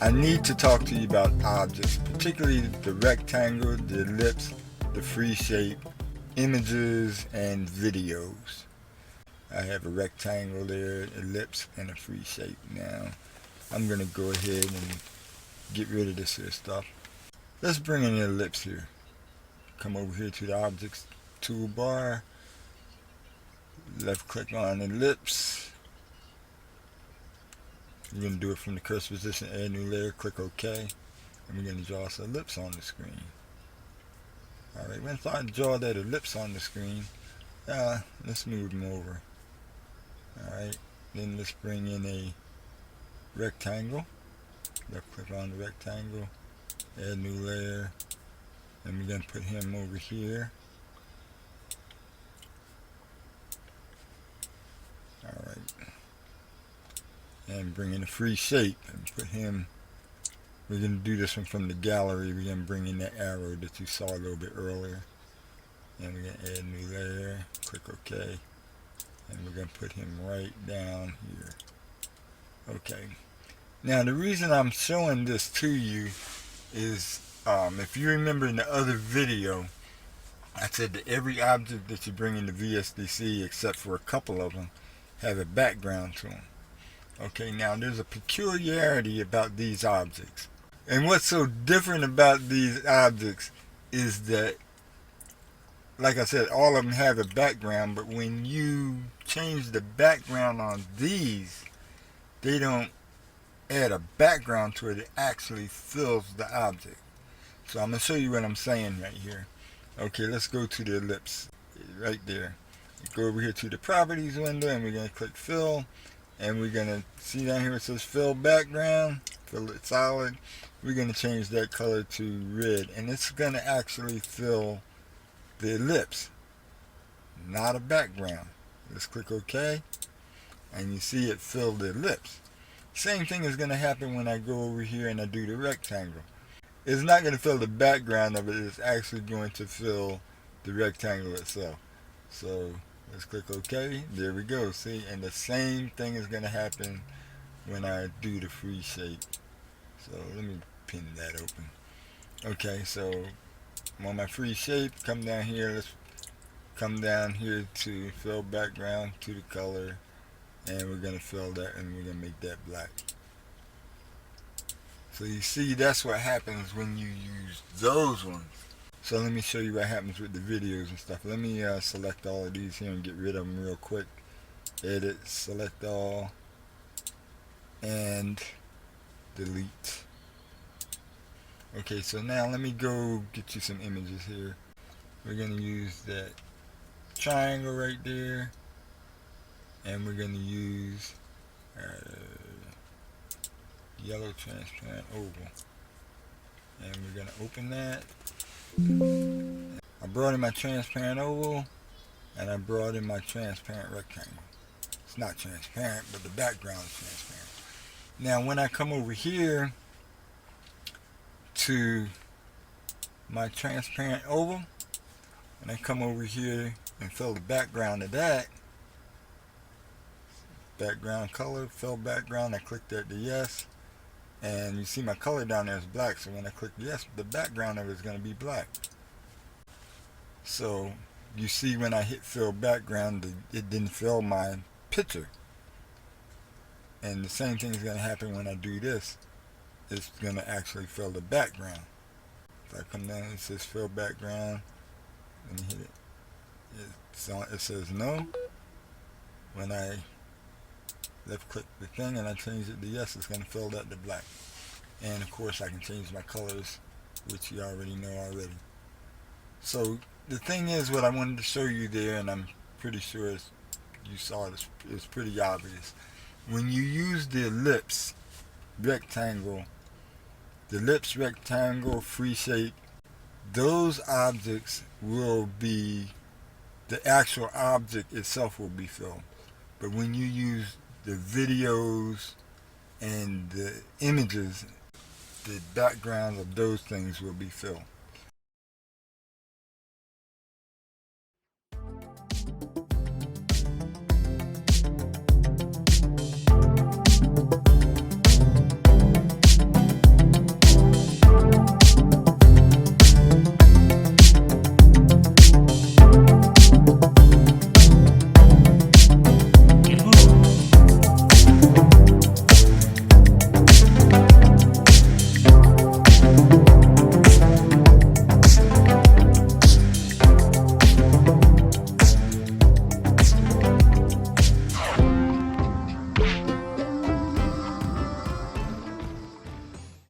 I need to talk to you about objects, particularly the rectangle, the ellipse, the free shape, images, and videos. I have a rectangle there, ellipse, and a free shape. Now, I'm going to go ahead and get rid of this here stuff. Let's bring in an ellipse here. Come over here to the objects toolbar, left click on ellipse. We're going to do it from the cursor position, add new layer, click OK, and we're going to draw us an ellipse on the screen. Alright, once I draw that ellipse on the screen, let's move them over. Alright, then let's bring in a rectangle. Left click on the rectangle, add new layer, and we're going to put him over here. Alright, and bring in a free shape and put him. We're going to do this one from the gallery. We're going to bring in that arrow that you saw a little bit earlier, and we're going to add a new layer, click OK, and we're going to put him right down here. Okay, now the reason I'm showing this to you is if you remember in the other video, I said that every object that you bring into VSDC, except for a couple of them, have a background to them. Okay, now there's a peculiarity about these objects. And what's so different about these objects is that, like I said, all of them have a background, but when you change the background on these, they don't add a background to it, it actually fills the object. So I'm going to show you what I'm saying right here. Okay, let's go to the ellipse right there. Go over here to the properties window, and we're going to click fill, and we're going to see down here it says fill background, fill it solid. We're going to change that color to red, and it's going to actually fill the ellipse, not a background. Let's click OK, and you see it filled the ellipse. Same thing is going to happen when I go over here and I do the rectangle. It's not going to fill the background of it, it's actually going to fill the rectangle itself. So let's click OK. There we go. See, and the same thing is going to happen when I do the free shape. So let me pin that open. Okay, so I'm on my free shape. Come down here. Let's come down here to fill background, to the color, and we're going to fill that, and we're going to make that black. So you see, that's what happens when you use those ones. So let me show you what happens with the videos and stuff. Let me select all of these here and get rid of them real quick. Edit, select all, and delete. Okay, so now let me go get you some images here. We're going to use that triangle right there, and we're going to use yellow transparent oval, and we're going to open that. I brought in my transparent oval, and I brought in my transparent rectangle. It's not transparent, but the background is transparent. Now when I come over here to my transparent oval, and I come over here and fill the background of that, background color, fill background, I click that to yes, and you see my color down there is black, so when I click yes, the background of it is going to be black. So you see when I hit fill background, it didn't fill my picture. And the same thing is going to happen when I do this. It's going to actually fill the background. If I come down, it says fill background, let me hit it. It says no. When I left click the thing and I change it to yes, it's going to fill that to black. And of course I can change my colors, which you already know already. So the thing is, what I wanted to show you there, and I'm pretty sure you saw it, it's pretty obvious. When you use the ellipse, rectangle, free shape, those objects will be, the actual object itself will be filled. But when you use the videos and the images, the background of those things will be filled.